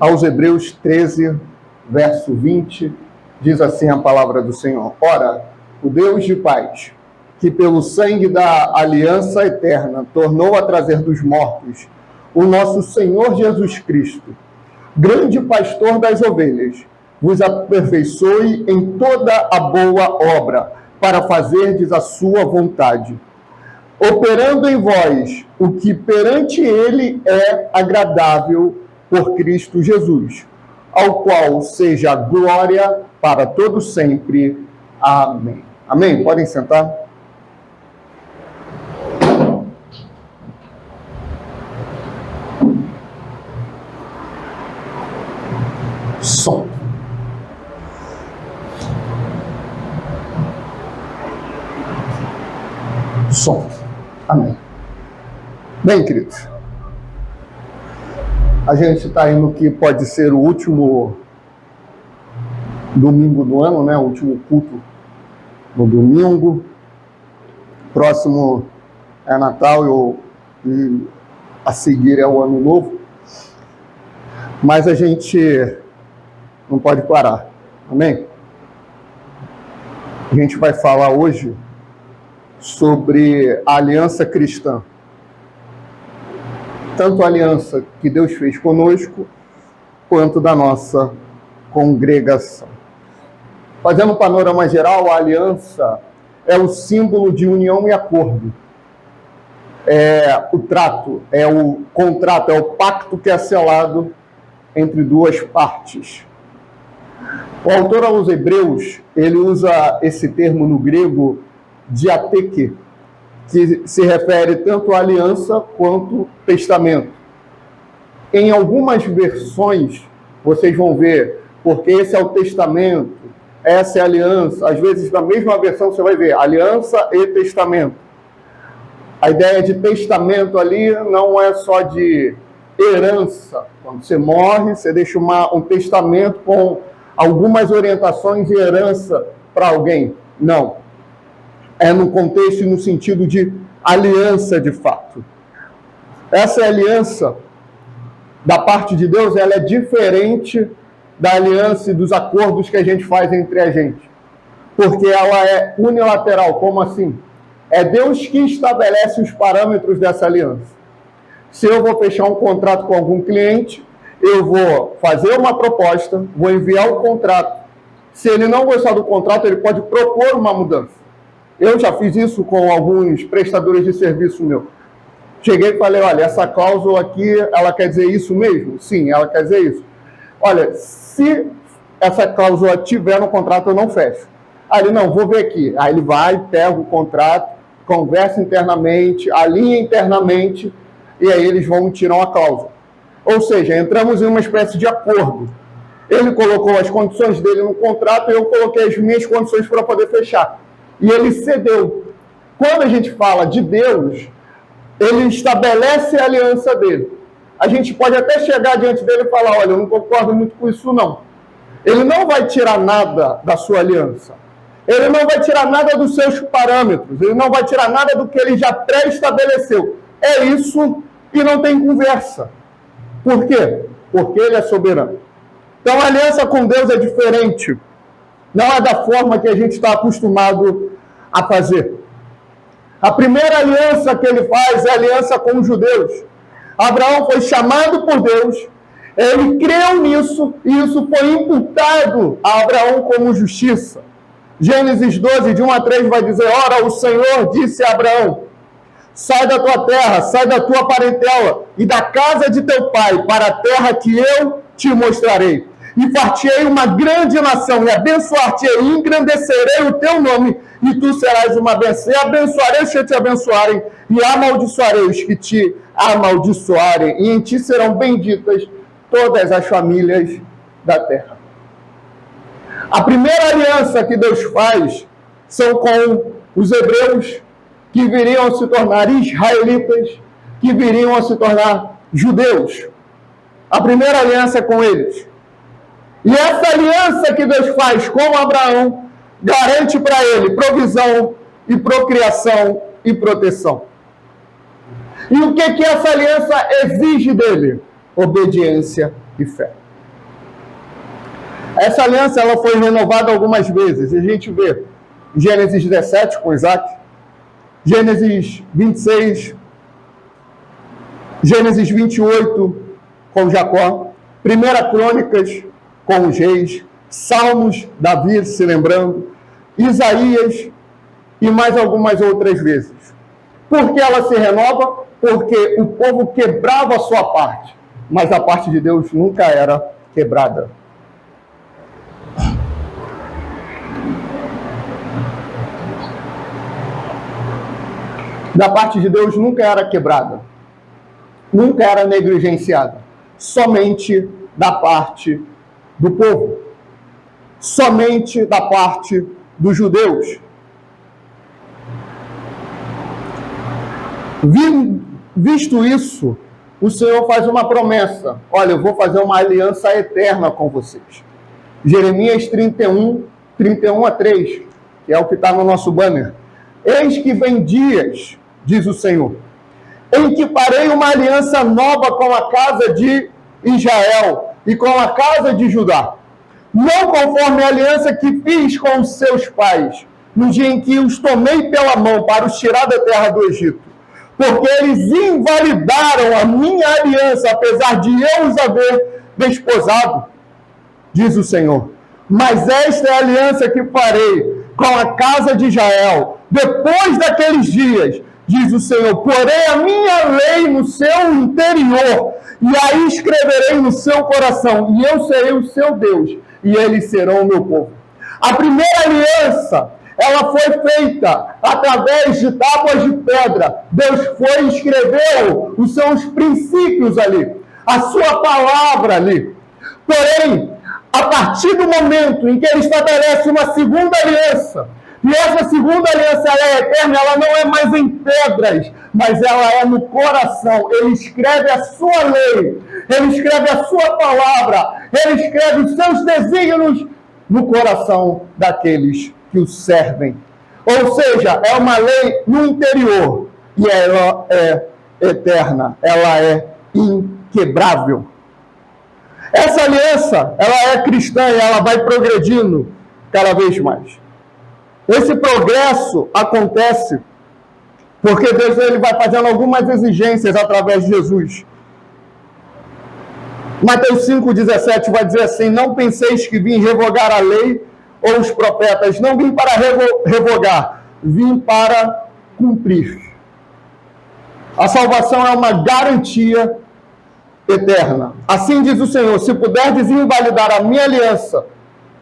aos Hebreus 13, verso 20, diz assim a palavra do Senhor: Ora, o Deus de paz, que pelo sangue da aliança eterna tornou a trazer dos mortos o nosso Senhor Jesus Cristo, grande pastor das ovelhas, vos aperfeiçoe em toda a boa obra, para fazerdes a sua vontade, operando em vós o que perante ele é agradável por Cristo Jesus, ao qual seja a glória para todo sempre. Amém. Amém? Podem sentar. Som. Som. Amém. Bem, queridos, a gente está aí no que pode ser o último domingo do ano, né? O último culto no domingo. Próximo é Natal e a seguir é o Ano Novo. Mas a gente não pode parar. Amém? A gente vai falar hoje sobre a aliança cristã. Tanto a aliança que Deus fez conosco, quanto da nossa congregação. Fazendo um panorama geral, a aliança é o símbolo de união e acordo. É o trato, é o contrato, é o pacto que é selado entre duas partes. O autor aos Hebreus, ele usa esse termo no grego diateque, que se refere tanto à aliança quanto testamento. Em algumas versões, vocês vão ver, porque esse é o testamento, essa é a aliança. Às vezes, na mesma versão, você vai ver aliança e testamento. A ideia de testamento ali não é só de herança. Quando você morre, você deixa um testamento com algumas orientações e herança para alguém. Não. É no contexto e no sentido de aliança de fato. Essa aliança da parte de Deus, ela é diferente da aliança e dos acordos que a gente faz entre a gente. Porque ela é unilateral. Como assim? É Deus que estabelece os parâmetros dessa aliança. Se eu vou fechar um contrato com algum cliente, eu vou fazer uma proposta, vou enviar o contrato. Se ele não gostar do contrato, ele pode propor uma mudança. Eu já fiz isso com alguns prestadores de serviço meu. Cheguei e falei, olha, essa cláusula aqui, ela quer dizer isso mesmo? Sim, ela quer dizer isso. Olha, se essa cláusula tiver no contrato, eu não fecho. Aí ele, não, vou ver aqui. Aí ele vai, pega o contrato, conversa internamente, alinha internamente, e aí eles vão tirar uma cláusula. Ou seja, entramos em uma espécie de acordo. Ele colocou as condições dele no contrato e eu coloquei as minhas condições para poder fechar. E ele cedeu. Quando a gente fala de Deus, ele estabelece a aliança dele. A gente pode até chegar diante dele e falar, olha, eu não concordo muito com isso não. Ele não vai tirar nada da sua aliança. Ele não vai tirar nada dos seus parâmetros. Ele não vai tirar nada do que ele já pré-estabeleceu. É isso e não tem conversa. Por quê? Porque ele é soberano. Então a aliança com Deus é diferente. Não é da forma que a gente está acostumado a fazer. A primeira aliança que ele faz é a aliança com os judeus. Abraão foi chamado por Deus, ele creu nisso, e isso foi imputado a Abraão como justiça. Gênesis 12, de 1 a 3, vai dizer, ora, o Senhor disse a Abraão, sai da tua terra, sai da tua parentela, e da casa de teu pai, para a terra que eu te mostrarei. E far-te-ei uma grande nação, e abençoar-te-ei, e engrandecerei o teu nome, e tu serás uma bênção. E abençoarei os que te abençoarem, e amaldiçoarei os que te amaldiçoarem, e em ti serão benditas todas as famílias da terra. A primeira aliança que Deus faz são com os hebreus, que viriam a se tornar israelitas, que viriam a se tornar judeus. A primeira aliança é com eles. E essa aliança que Deus faz com Abraão garante para ele provisão e procriação e proteção. E o que essa aliança exige dele? Obediência e fé. Essa aliança ela foi renovada algumas vezes. A gente vê Gênesis 17 com Isaac, Gênesis 26, Gênesis 28 com Jacó, 1 Crônicas com os reis, Salmos, Davi se lembrando, Isaías e mais algumas outras vezes. Por que ela se renova? Porque o povo quebrava a sua parte, mas a parte de Deus nunca era quebrada. Da parte de Deus nunca era quebrada, nunca era negligenciada, somente da parte do povo, somente da parte dos judeus. Visto isso, o Senhor faz uma promessa: olha, eu vou fazer uma aliança eterna com vocês. Jeremias 31 a 3, que é o que está no nosso banner. Eis que vem dias, diz o Senhor, em que farei uma aliança nova com a casa de Israel e com a casa de Judá, não conforme a aliança que fiz com os seus pais, no dia em que os tomei pela mão para os tirar da terra do Egito, porque eles invalidaram a minha aliança, apesar de eu os haver desposado, diz o Senhor. Mas esta é a aliança que farei com a casa de Israel, depois daqueles dias, diz o Senhor. Porei a minha lei no seu interior, e aí escreverei no seu coração, e eu serei o seu Deus, e eles serão o meu povo. A primeira aliança, ela foi feita através de tábuas de pedra. Deus foi e escreveu os seus princípios ali, a sua palavra ali. Porém, a partir do momento em que ele estabelece uma segunda aliança, e essa segunda aliança ela é eterna, ela não é mais em pedras, mas ela é no coração. Ele escreve a sua lei, ele escreve a sua palavra, ele escreve os seus desígnios no coração daqueles que o servem. Ou seja, é uma lei no interior, e ela é eterna, ela é inquebrável. Essa aliança, ela é cristã e ela vai progredindo cada vez mais. Esse progresso acontece porque Deus ele vai fazendo algumas exigências através de Jesus. Mateus 5,17 vai dizer assim: não penseis que vim revogar a lei ou os profetas. Não vim para revogar, vim para cumprir. A salvação é uma garantia eterna. Assim diz o Senhor: se puderdes invalidar a minha aliança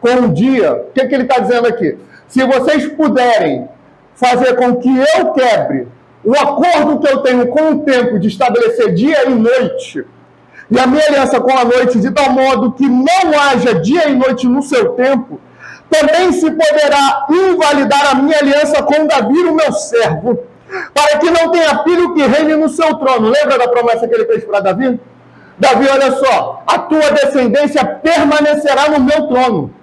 com o dia, o que ele está dizendo aqui? Se vocês puderem fazer com que eu quebre o acordo que eu tenho com o tempo de estabelecer dia e noite, e a minha aliança com a noite, de tal modo que não haja dia e noite no seu tempo, também se poderá invalidar a minha aliança com Davi, o meu servo, para que não tenha filho que reine no seu trono. Lembra da promessa que ele fez para Davi? Davi, olha só, a tua descendência permanecerá no meu trono.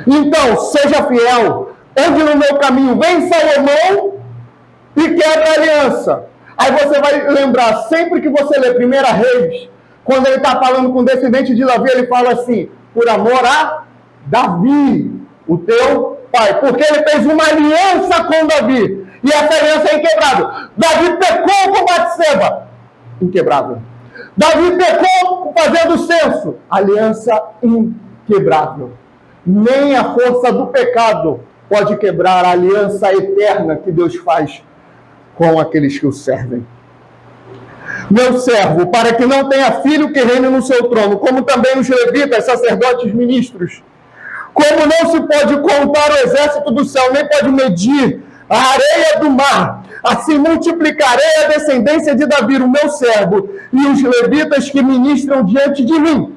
Então, seja fiel, ande no meu caminho, vem Salomão e quebra a aliança. Aí você vai lembrar, sempre que você lê 1 Reis, quando ele está falando com o descendente de Davi, ele fala assim: por amor a Davi, o teu pai, porque ele fez uma aliança com Davi, e essa aliança é inquebrável. Davi pecou com Batseba, inquebrável. Davi pecou fazendo censo, aliança inquebrável. Nem a força do pecado pode quebrar a aliança eterna que Deus faz com aqueles que o servem. Meu servo, para que não tenha filho que reine no seu trono, como também os levitas, sacerdotes, ministros. Como não se pode contar o exército do céu, nem pode medir a areia do mar, assim multiplicarei a descendência de Davi, o meu servo, e os levitas que ministram diante de mim.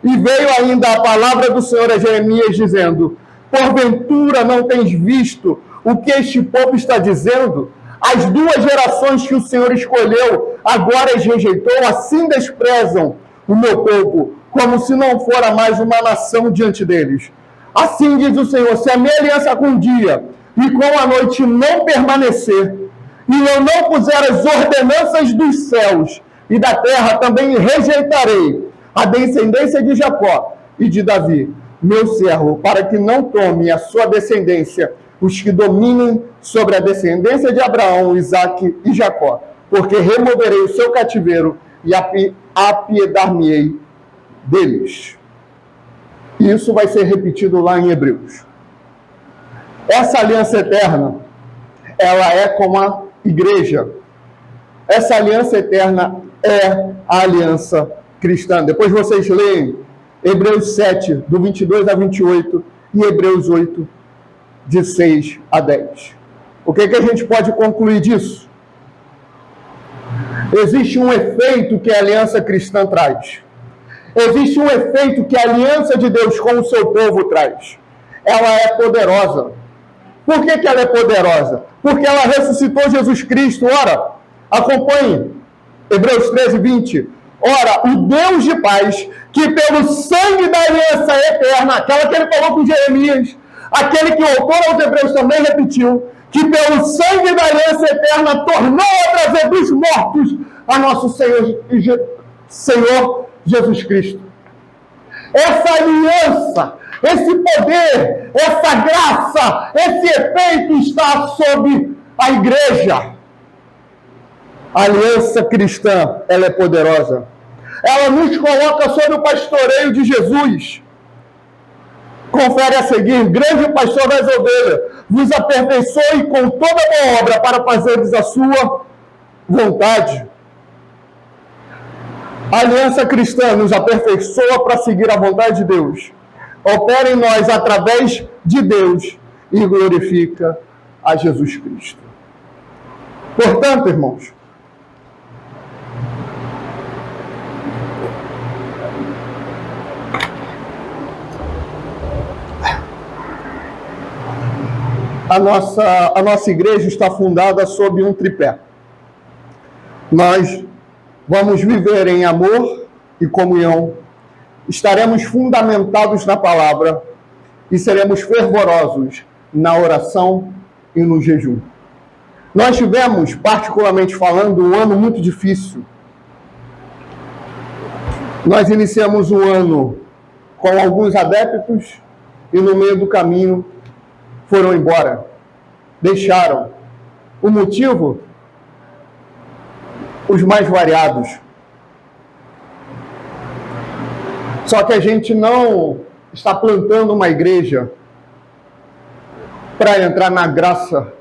E veio ainda a palavra do Senhor a Jeremias, dizendo: porventura não tens visto o que este povo está dizendo? As duas gerações que o Senhor escolheu, agora as rejeitou, assim desprezam o meu povo, como se não fora mais uma nação diante deles. Assim diz o Senhor: se a minha aliança com o dia e com a noite não permanecer, e eu não puser as ordenanças dos céus e da terra, também rejeitarei a descendência de Jacó, e de Davi, meu servo, para que não tome a sua descendência os que dominem sobre a descendência de Abraão, Isaque e Jacó, porque removerei o seu cativeiro e apiedar-me-ei deles. Isso vai ser repetido lá em Hebreus. Essa aliança eterna, ela é com a igreja. Essa aliança eterna é a aliança cristã. Depois vocês leem Hebreus 7, do 22 a 28, e Hebreus 8, de 6 a 10. O que a gente pode concluir disso? Existe um efeito que a aliança cristã traz. Existe um efeito que a aliança de Deus com o seu povo traz. Ela é poderosa. Por que ela é poderosa? Porque ela ressuscitou Jesus Cristo. Ora, acompanhe Hebreus 13, 20. Ora, o Deus de paz, que pelo sangue da aliança eterna, aquela que ele falou com Jeremias, aquele que o autor aos Hebreus também repetiu, que pelo sangue da aliança eterna tornou a trazer dos mortos a nosso Senhor Jesus Cristo. Essa aliança, esse poder, essa graça, esse efeito está sobre a igreja. A aliança cristã, ela é poderosa. Ela nos coloca sob o pastoreio de Jesus. Confere a seguir: grande pastor das ovelhas, vos aperfeiçoe com toda boa obra para fazeres a sua vontade. A aliança cristã nos aperfeiçoa para seguir a vontade de Deus. Opera em nós através de Deus e glorifica a Jesus Cristo. Portanto, irmãos, a nossa igreja está fundada sob um tripé. Nós vamos viver em amor e comunhão, estaremos fundamentados na palavra e seremos fervorosos na oração e no jejum. Nós tivemos, particularmente falando, um ano muito difícil. Nós iniciamos o ano com alguns adeptos e no meio do caminho foram embora, deixaram. O motivo? Os mais variados. Só que a gente não está plantando uma igreja para entrar na graça,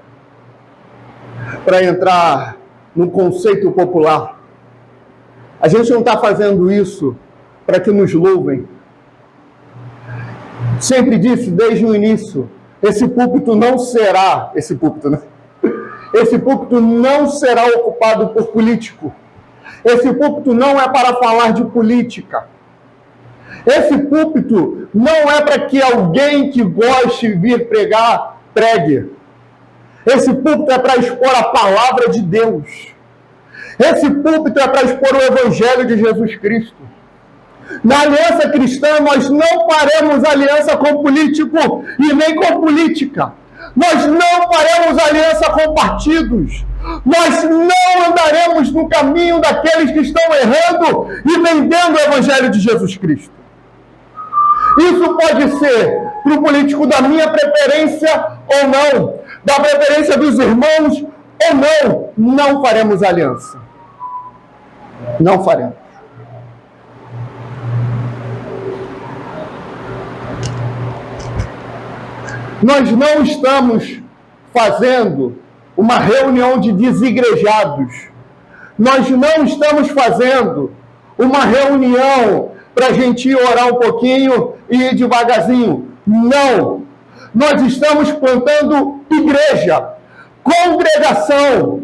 para entrar no conceito popular. A gente não está fazendo isso para que nos louvem. Sempre disse desde o início, esse púlpito não será ocupado por político. Esse púlpito não é para falar de política. Esse púlpito não é para que alguém que goste de vir pregar, pregue. Esse púlpito é para expor a palavra de Deus. Esse púlpito é para expor o Evangelho de Jesus Cristo. Na aliança cristã, nós não faremos aliança com político e nem com política. Nós não faremos aliança com partidos. Nós não andaremos no caminho daqueles que estão errando e vendendo o Evangelho de Jesus Cristo. Isso pode ser para o político da minha preferência ou não, da preferência dos irmãos ou não. Não faremos aliança. Não faremos. Nós não estamos fazendo uma reunião de desigrejados. Nós não estamos fazendo uma reunião para a gente ir orar um pouquinho e ir devagarzinho. Não. Nós estamos plantando igreja, congregação.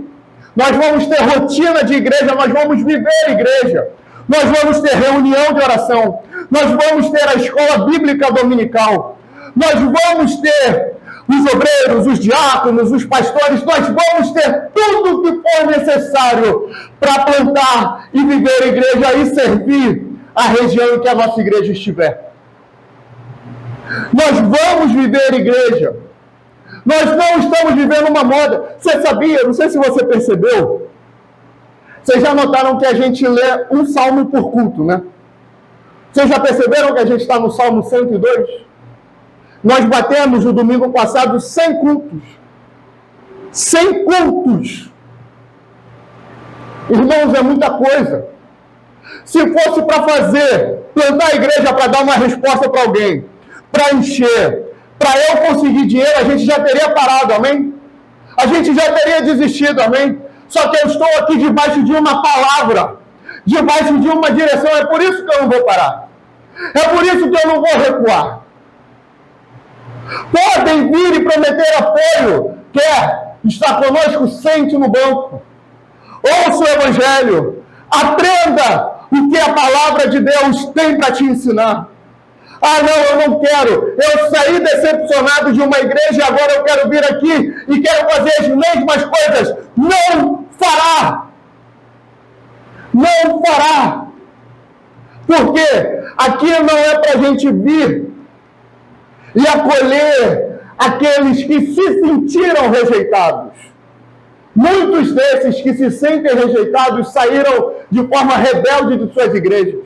Nós vamos ter rotina de igreja, nós vamos viver igreja. Nós vamos ter reunião de oração. Nós vamos ter a escola bíblica dominical. Nós vamos ter os obreiros, os diáconos, os pastores. Nós vamos ter tudo o que for necessário para plantar e viver igreja e servir a região em que a nossa igreja estiver. Nós vamos viver igreja. Nós não estamos vivendo uma moda. Você sabia, não sei se você percebeu, vocês já notaram que a gente lê um salmo por culto, né? Vocês já perceberam que a gente está no Salmo 102? Nós batemos no domingo passado 100 cultos. 100 cultos. Irmãos, é muita coisa. Se fosse para plantar a igreja para dar uma resposta para alguém, para encher, para eu conseguir dinheiro, a gente já teria parado, amém? A gente já teria desistido, amém? Só que eu estou aqui debaixo de uma palavra, debaixo de uma direção, é por isso que eu não vou parar. É por isso que eu não vou recuar. Podem vir e prometer apoio, quer estar conosco, sente no banco. Ouça o Evangelho, aprenda o que a palavra de Deus tem para te ensinar. Ah, não, eu não quero. Eu saí decepcionado de uma igreja e agora eu quero vir aqui e quero fazer as mesmas coisas. Não fará. Não fará. Porque aqui não é para a gente vir e acolher aqueles que se sentiram rejeitados. Muitos desses que se sentem rejeitados saíram de forma rebelde de suas igrejas,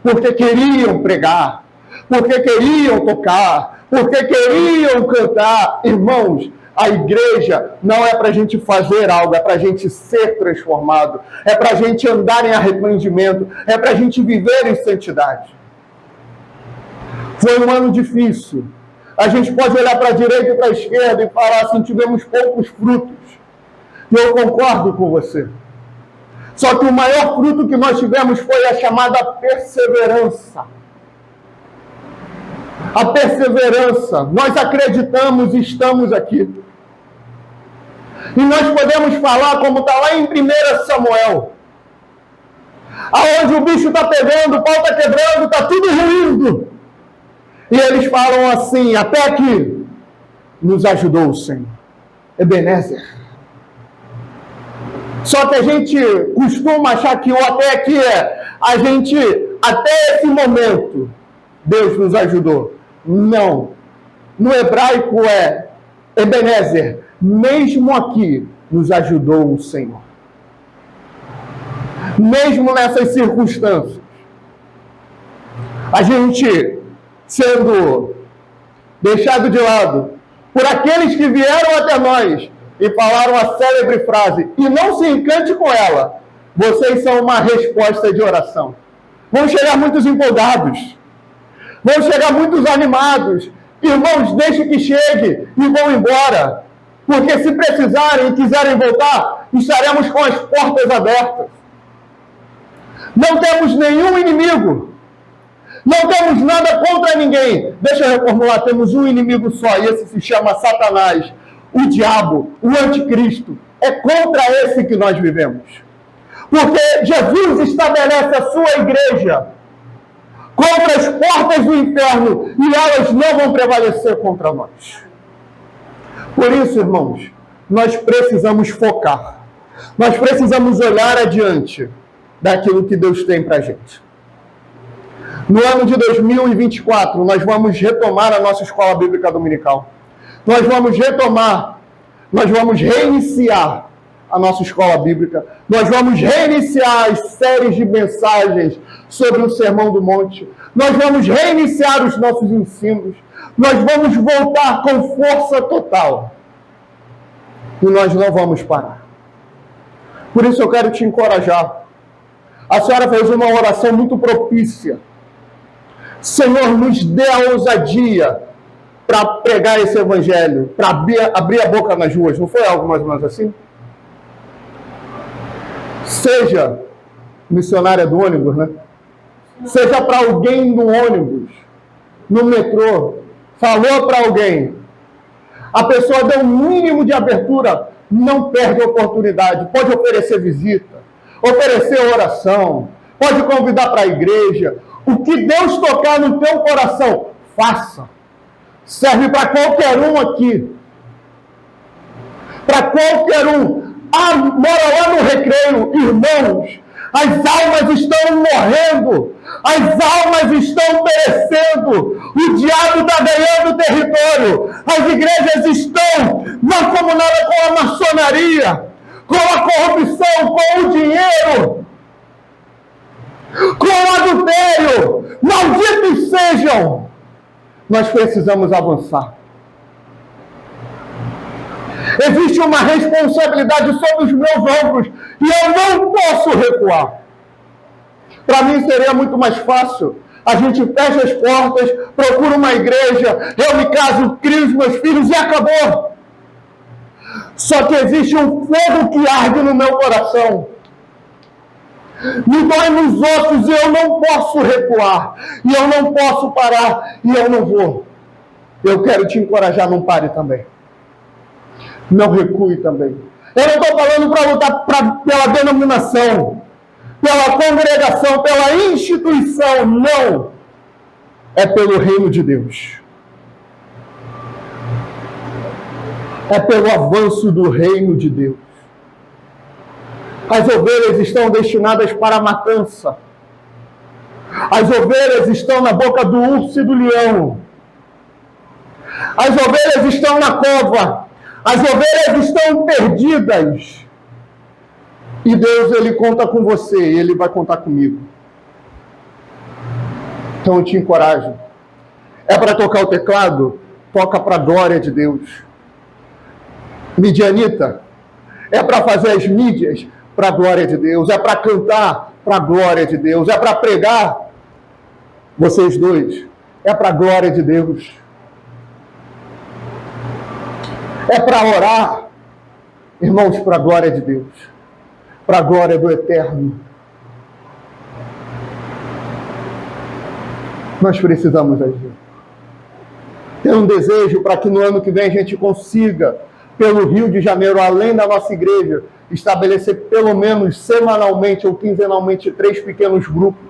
porque queriam pregar, porque queriam tocar, porque queriam cantar. Irmãos, a igreja não é para a gente fazer algo, é para a gente ser transformado, é para a gente andar em arrependimento, é para a gente viver em santidade. Foi um ano difícil. A gente pode olhar para a direita e para a esquerda e falar assim, tivemos poucos frutos. E eu concordo com você. Só que o maior fruto que nós tivemos foi a chamada perseverança. A perseverança. Nós acreditamos e estamos aqui. E nós podemos falar como está lá em 1 Samuel. Aonde o bicho está pegando, o pau está quebrando, está tudo ruindo. E eles falam assim, até aqui nos ajudou o Senhor. Ebenezer. Só que a gente costuma achar que o até aqui a gente, até esse momento, Deus nos ajudou. Não. No hebraico é Ebenezer, mesmo aqui nos ajudou o Senhor. Mesmo nessas circunstâncias. A gente sendo deixado de lado por aqueles que vieram até nós e falaram a célebre frase, e não se encante com ela, vocês são uma resposta de oração. Vão chegar muitos empolgados, vão chegar muitos animados. Irmãos, deixe que chegue e vão embora, porque se precisarem e quiserem voltar, estaremos com as portas abertas. Não temos nenhum inimigo, não temos nada contra ninguém. Deixa eu reformular, temos um inimigo só, e esse se chama Satanás. O diabo, o anticristo, é contra esse que nós vivemos. Porque Jesus estabelece a sua igreja contra as portas do inferno e elas não vão prevalecer contra nós. Por isso, irmãos, nós precisamos focar. Nós precisamos olhar adiante daquilo que Deus tem para a gente. No ano de 2024, nós vamos retomar a nossa escola bíblica dominical. Nós vamos retomar, nós vamos reiniciar a nossa escola bíblica, nós vamos reiniciar as séries de mensagens sobre o Sermão do Monte, nós vamos reiniciar os nossos ensinos, nós vamos voltar com força total. E nós não vamos parar. Por isso eu quero te encorajar. A senhora fez uma oração muito propícia. Senhor, nos dê a ousadia para pregar esse evangelho, para abrir a boca nas ruas. Não foi algo mais ou menos assim? Seja missionária do ônibus, né? Seja para alguém no ônibus, no metrô, falou para alguém. A pessoa deu um mínimo de abertura, não perde a oportunidade. Pode oferecer visita, oferecer oração, pode convidar para a igreja. O que Deus tocar no teu coração, faça. Serve para qualquer um aqui. Para qualquer um. Ah, mora lá no Recreio, irmãos. As almas estão morrendo. As almas estão perecendo. O diabo está ganhando território. As igrejas estão mancomunadas com a maçonaria, com a corrupção, com o dinheiro. com adultério, malditos sejam. Nós precisamos avançar. Existe uma responsabilidade sobre os meus ombros e eu não posso recuar. Para mim seria muito mais fácil. A gente fecha as portas, procura uma igreja, eu me caso, crio os meus filhos e acabou. Só que existe um fogo que arde no meu coração. Me dói nos ossos e eu não posso recuar. E eu não posso parar e eu não vou. Eu quero te encorajar, não pare também. Não recue também. Eu não estou falando para lutar pela denominação, pela congregação, pela instituição. Não. É pelo reino de Deus. É pelo avanço do reino de Deus. As ovelhas estão destinadas para a matança. As ovelhas estão na boca do urso e do leão. As ovelhas estão na cova. As ovelhas estão perdidas. E Deus, Ele conta com você, Ele vai contar comigo. Então eu te encorajo. É para tocar o teclado? Toca para a glória de Deus. Midianita, é para fazer as mídias para a glória de Deus. É para cantar para a glória de Deus. É para pregar, vocês dois, é para a glória de Deus. É para orar, irmãos, para a glória de Deus, para a glória do Eterno. Nós precisamos agir. Ter um desejo para que no ano que vem a gente consiga, pelo Rio de Janeiro, além da nossa igreja, estabelecer pelo menos semanalmente ou quinzenalmente 3 pequenos grupos.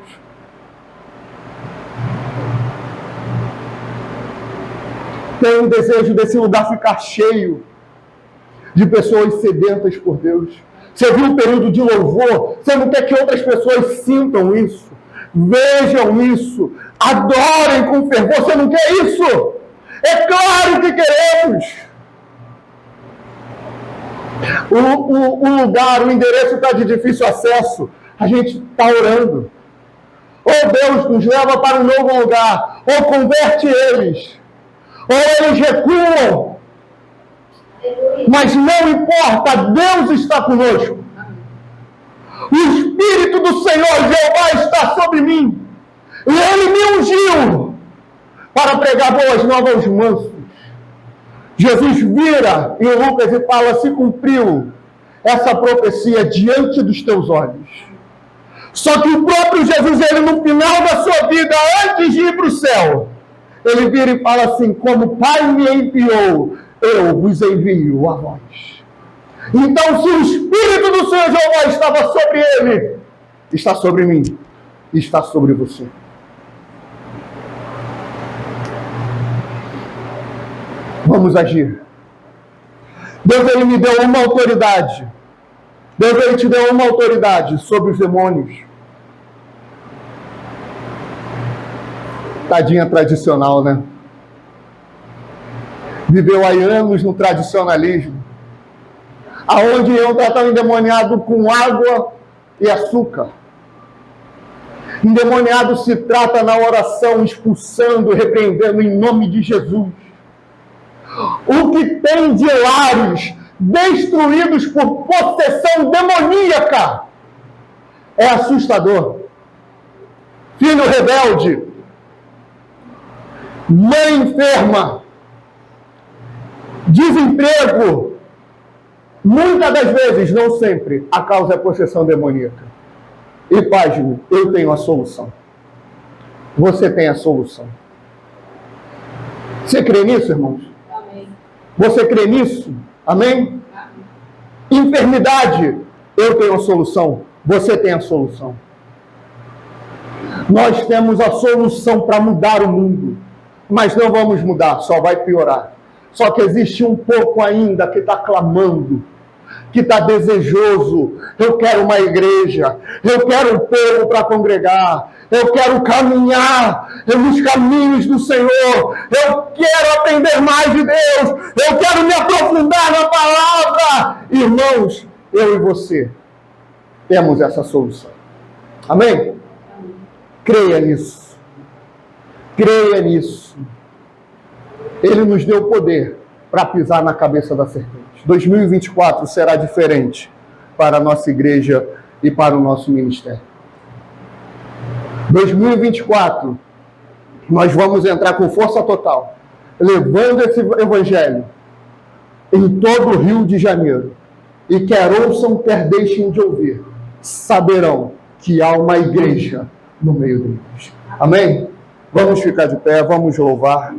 Tem um desejo desse lugar ficar cheio de pessoas sedentas por Deus. Você viu um período de louvor, você não quer que outras pessoas sintam isso, vejam isso, adorem com fervor, você não quer isso? É claro que queremos. O lugar, o endereço está de difícil acesso, a gente está orando. Ou Deus nos leva para um novo lugar, ou converte eles. Ou eles recuam, mas não importa, Deus está conosco. O Espírito do Senhor Jeová está sobre mim, e Ele me ungiu para pregar boas novas aos mansos. Jesus vira em Lucas e fala: se cumpriu essa profecia diante dos teus olhos. Só que o próprio Jesus, ele no final da sua vida, antes de ir para o céu, ele vira e fala assim: como o Pai me enviou, eu vos envio a vós. Então, se o Espírito do Senhor Jeová estava sobre ele, está sobre mim, está sobre você. Vamos agir. Deus, ele me deu uma autoridade. Deus, ele te deu uma autoridade sobre os demônios. Tadinha tradicional, né? Viveu há anos no tradicionalismo, aonde eu tratava endemoniado com água e açúcar. Endemoniado se trata na oração, expulsando, repreendendo em nome de Jesus. O que tem de lares destruídos por possessão demoníaca é assustador. Filho rebelde, mãe enferma, desemprego, muitas das vezes, não sempre, a causa é possessão demoníaca. E pasme, eu tenho a solução. Você tem a solução. Você crê nisso, irmãos? Amém. Você crê nisso? Amém? Amém. Enfermidade, eu tenho a solução. Você tem a solução. Nós temos a solução para mudar o mundo. Mas não vamos mudar, só vai piorar. Só que existe um pouco ainda que está clamando, que está desejoso. Eu quero uma igreja, eu quero um povo para congregar, eu quero caminhar nos caminhos do Senhor, eu quero aprender mais de Deus, eu quero me aprofundar na palavra. Irmãos, eu e você temos essa solução. Amém? Creia nisso. Creia nisso. Ele nos deu poder para pisar na cabeça da serpente. 2024 será diferente para a nossa igreja e para o nosso ministério. 2024, nós vamos entrar com força total, levando esse evangelho em todo o Rio de Janeiro. E quer ouçam, quer deixem de ouvir, saberão que há uma igreja no meio deles. Amém? Vamos ficar de pé, vamos louvar.